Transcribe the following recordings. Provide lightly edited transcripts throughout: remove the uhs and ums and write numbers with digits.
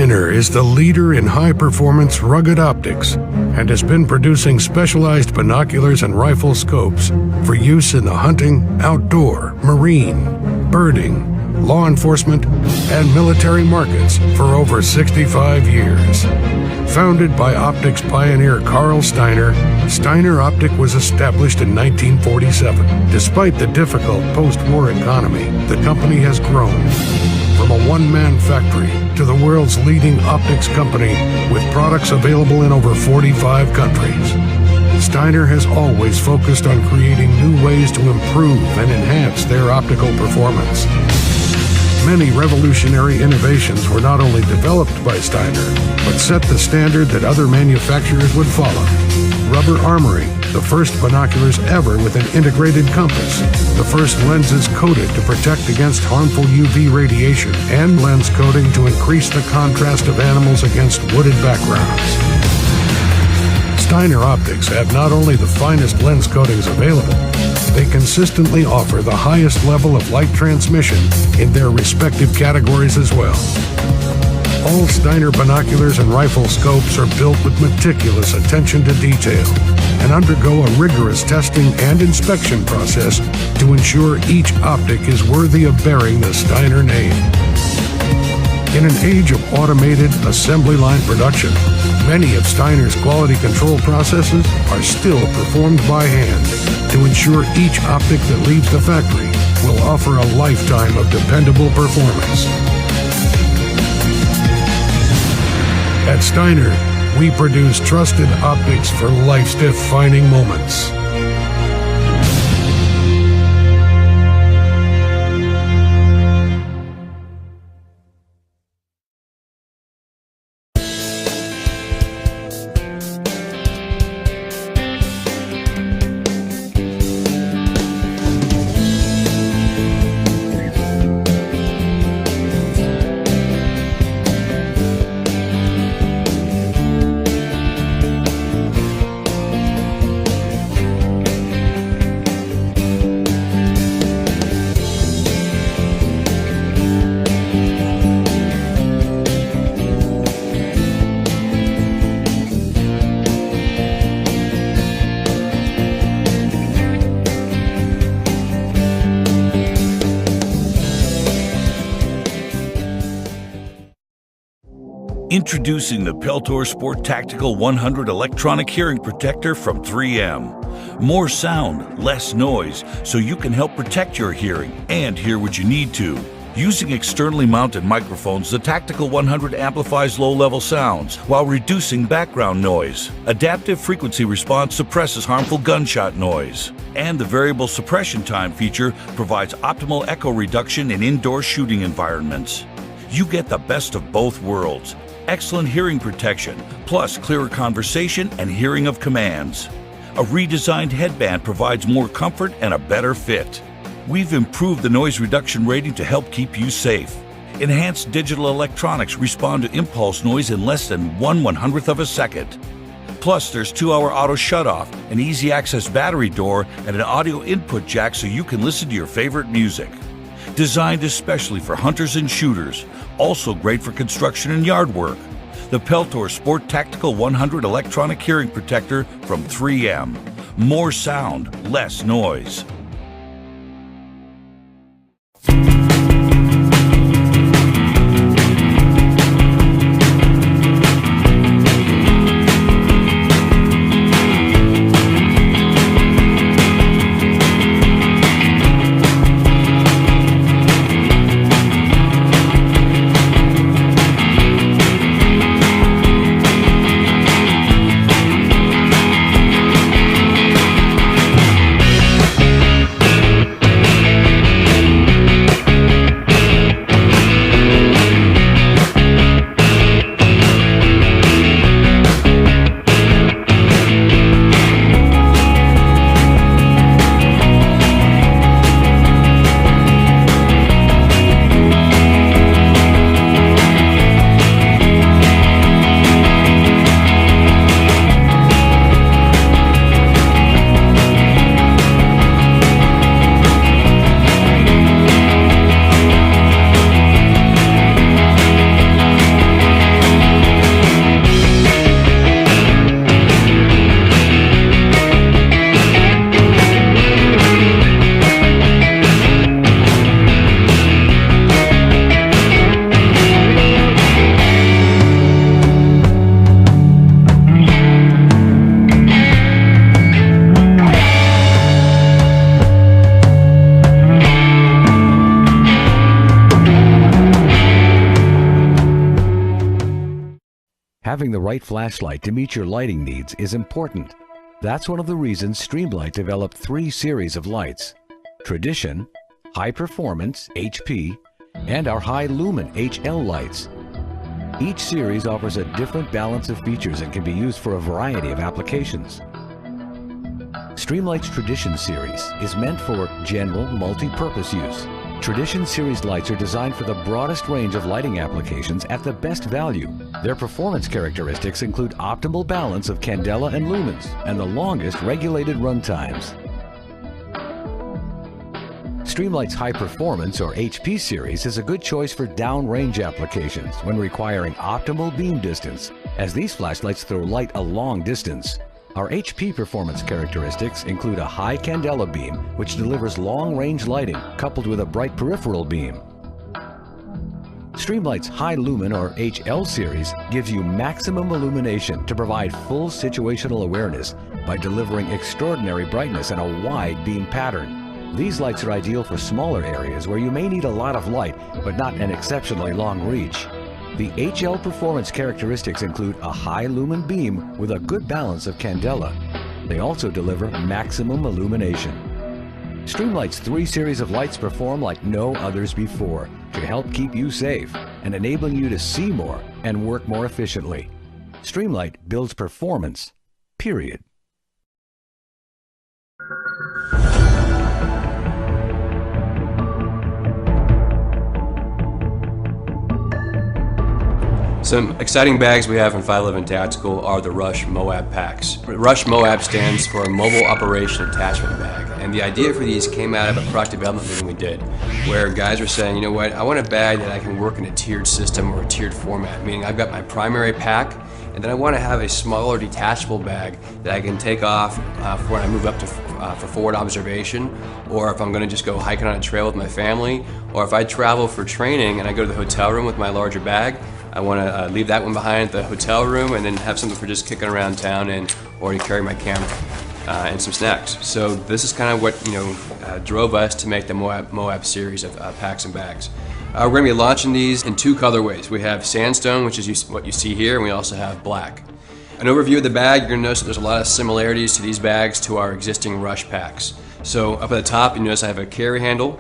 Steiner is the leader in high-performance rugged optics and has been producing specialized binoculars and rifle scopes for use in the hunting, outdoor, marine, birding, law enforcement, and military markets for over 65 years. Founded by optics pioneer Carl Steiner, Steiner Optic was established in 1947. Despite the difficult post-war economy, the company has grown from a one-man factory to the world's leading optics company with products available in over 45 countries. Steiner has always focused on creating new ways to improve and enhance their optical performance. Many revolutionary innovations were not only developed by Steiner, but set the standard that other manufacturers would follow. Rubber armoring, the first binoculars ever with an integrated compass, the first lenses coated to protect against harmful UV radiation, and lens coating to increase the contrast of animals against wooded backgrounds. Steiner optics have not only the finest lens coatings available, they consistently offer the highest level of light transmission in their respective categories as well. All Steiner binoculars and rifle scopes are built with meticulous attention to detail and undergo a rigorous testing and inspection process to ensure each optic is worthy of bearing the Steiner name. In an age of automated assembly line production, many of Steiner's quality control processes are still performed by hand to ensure each optic that leaves the factory will offer a lifetime of dependable performance. At Steiner, we produce trusted optics for life's defining moments. Introducing the Peltor Sport Tactical 100 Electronic Hearing Protector from 3M. More sound, less noise, so you can help protect your hearing and hear what you need to. Using externally mounted microphones, the Tactical 100 amplifies low-level sounds while reducing background noise. Adaptive frequency response suppresses harmful gunshot noise. And the variable suppression time feature provides optimal echo reduction in indoor shooting environments. You get the best of both worlds. Excellent hearing protection, plus clearer conversation and hearing of commands. A redesigned headband provides more comfort and a better fit. We've improved the noise reduction rating to help keep you safe. Enhanced digital electronics respond to impulse noise in less than 1/100th of a second. Plus, there's 2-hour auto shutoff, an easy access battery door, and an audio input jack so you can listen to your favorite music. Designed especially for hunters and shooters, also great for construction and yard work. The Peltor Sport Tactical 100 Electronic Hearing Protector from 3M. More sound, less noise. Having the right flashlight to meet your lighting needs is important. That's one of the reasons Streamlight developed 3 series of lights: Tradition, High Performance, HP, and our High Lumen HL lights. Each series offers a different balance of features and can be used for a variety of applications. Streamlight's Tradition series is meant for general multi-purpose use. Tradition series lights are designed for the broadest range of lighting applications at the best value. Their performance characteristics include optimal balance of candela and lumens and the longest regulated run times. Streamlight's High Performance, or HP series, is a good choice for downrange applications when requiring optimal beam distance, as these flashlights throw light a long distance. Our HP performance characteristics include a high candela beam, which delivers long-range lighting, coupled with a bright peripheral beam. Streamlight's High Lumen, or HL series, gives you maximum illumination to provide full situational awareness by delivering extraordinary brightness and a wide beam pattern. These lights are ideal for smaller areas where you may need a lot of light, but not an exceptionally long reach. The HL performance characteristics include a high lumen beam with a good balance of candela. They also deliver maximum illumination. Streamlight's 3 series of lights perform like no others before to help keep you safe and enabling you to see more and work more efficiently. Streamlight builds performance, period. Some exciting bags we have from 511 Tactical are the Rush MOAB packs. Rush MOAB stands for Mobile Operation Attachment Bag, and the idea for these came out of a product development meeting we did, where guys were saying, you know what, I want a bag that I can work in a tiered system or a tiered format, meaning I've got my primary pack, and then I want to have a smaller detachable bag that I can take off for when I move up to for forward observation, or if I'm going to just go hiking on a trail with my family, or if I travel for training and I go to the hotel room with my larger bag, I want to leave that one behind at the hotel room and then have something for just kicking around town and or to carry my camera and some snacks. So this is kind of what drove us to make the MOAB series of packs and bags. We're going to be launching these in 2 colorways. We have sandstone, which is what you see here, and we also have black. An overview of the bag, you're going to notice that there's a lot of similarities to these bags to our existing Rush packs. So up at the top, you notice I have a carry handle.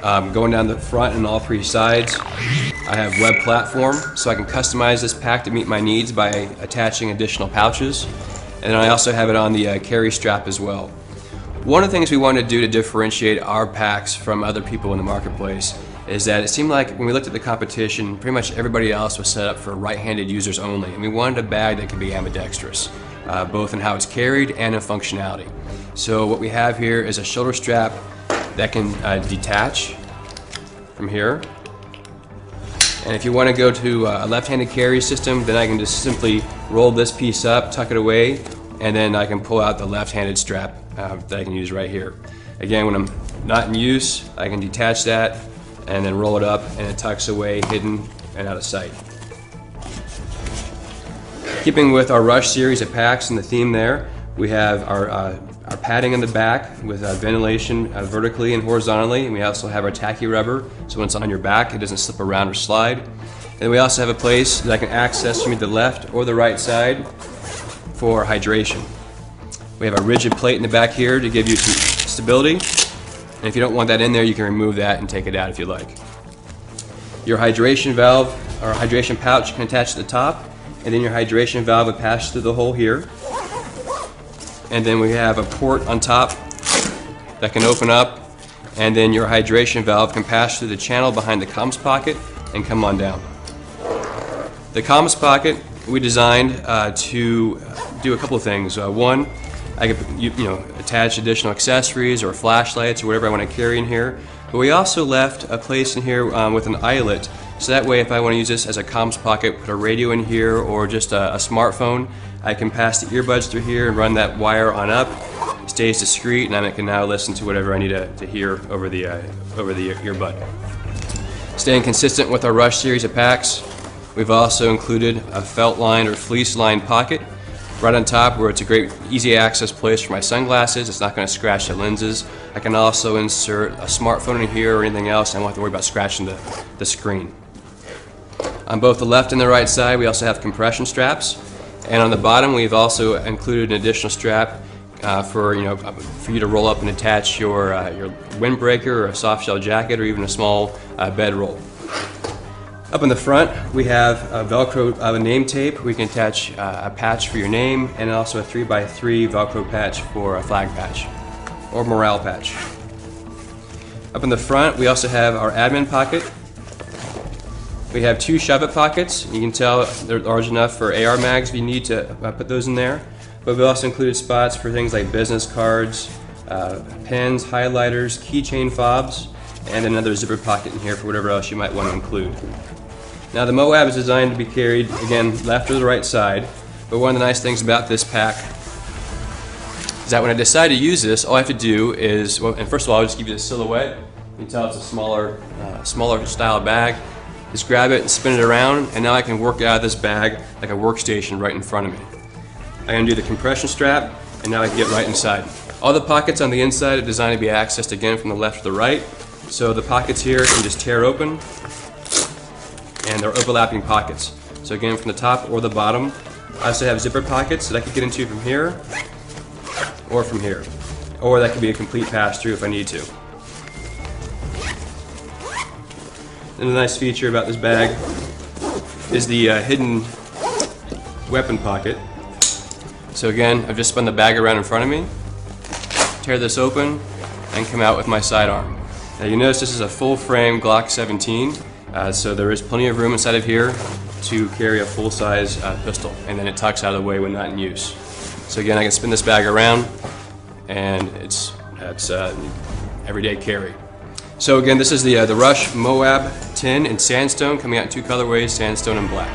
Going down the front and all 3 sides, I have web platform, so I can customize this pack to meet my needs by attaching additional pouches. And then I also have it on the carry strap as well. One of the things we wanted to do to differentiate our packs from other people in the marketplace is that it seemed like when we looked at the competition, pretty much everybody else was set up for right-handed users only, and we wanted a bag that could be ambidextrous, both in how it's carried and in functionality. So what we have here is a shoulder strap that can detach from here. And if you want to go to a left-handed carry system, then I can just simply roll this piece up, tuck it away, and then I can pull out the left-handed strap that I can use right here. Again, when I'm not in use, I can detach that and then roll it up, and it tucks away, hidden and out of sight. Keeping with our Rush series of packs and the theme there, we have our padding on the back with ventilation vertically and horizontally, and we also have our tacky rubber, so when it's on your back it doesn't slip around or slide. And we also have a place that I can access from either the left or the right side for hydration. We have a rigid plate in the back here to give you some stability, and if you don't want that in there, you can remove that and take it out if you like. Your hydration valve or hydration pouch can attach to the top, and then your hydration valve would pass through the hole here. And then we have a port on top that can open up, and then your hydration valve can pass through the channel behind the comms pocket and come on down. The comms pocket we designed to do a couple of things. One, I could attach additional accessories or flashlights or whatever I want to carry in here. But we also left a place in here with an eyelet, so that way if I want to use this as a comms pocket, put a radio in here or just a smartphone, I can pass the earbuds through here and run that wire on up. It stays discreet, and I can now listen to whatever I need to hear over the earbud. Staying consistent with our Rush series of packs, we've also included a felt lined or fleece lined pocket right on top where it's a great easy access place for my sunglasses. It's not going to scratch the lenses. I can also insert a smartphone in here or anything else. I don't have to worry about scratching the screen. On both the left and the right side, we also have compression straps. And on the bottom, we've also included an additional strap for you to roll up and attach your windbreaker or a soft shell jacket or even a small bedroll. Up in the front, we have a Velcro name tape. We can attach a patch for your name and also a 3x3 Velcro patch for a flag patch or morale patch. Up in the front, we also have our admin pocket. We have 2 shove-it pockets. You can tell they're large enough for AR mags if you need to put those in there. But we also included spots for things like business cards, pens, highlighters, keychain fobs, and another zipper pocket in here for whatever else you might want to include. Now the MOAB is designed to be carried, again, left or the right side, but one of the nice things about this pack is that when I decide to use this, all I have to do is, well, and first of all, I'll just give you the silhouette. You can tell it's a smaller style bag. Just grab it and spin it around, and now I can work out of this bag like a workstation right in front of me. I undo the compression strap, and now I can get right inside. All the pockets on the inside are designed to be accessed again from the left to the right, so the pockets here can just tear open, and they're overlapping pockets. So again, from the top or the bottom. I also have zipper pockets that I could get into from here, or from here. Or that could be a complete pass-through if I need to. And the nice feature about this bag is the hidden weapon pocket. So again, I've just spun the bag around in front of me, tear this open, and come out with my sidearm. Now you notice this is a full-frame Glock 17, so there is plenty of room inside of here to carry a full-size pistol, and then it tucks out of the way when not in use. So again, I can spin this bag around, and it's everyday carry. So again, this is the Rush MOAB 10 in sandstone, coming out in 2 colorways, sandstone and black.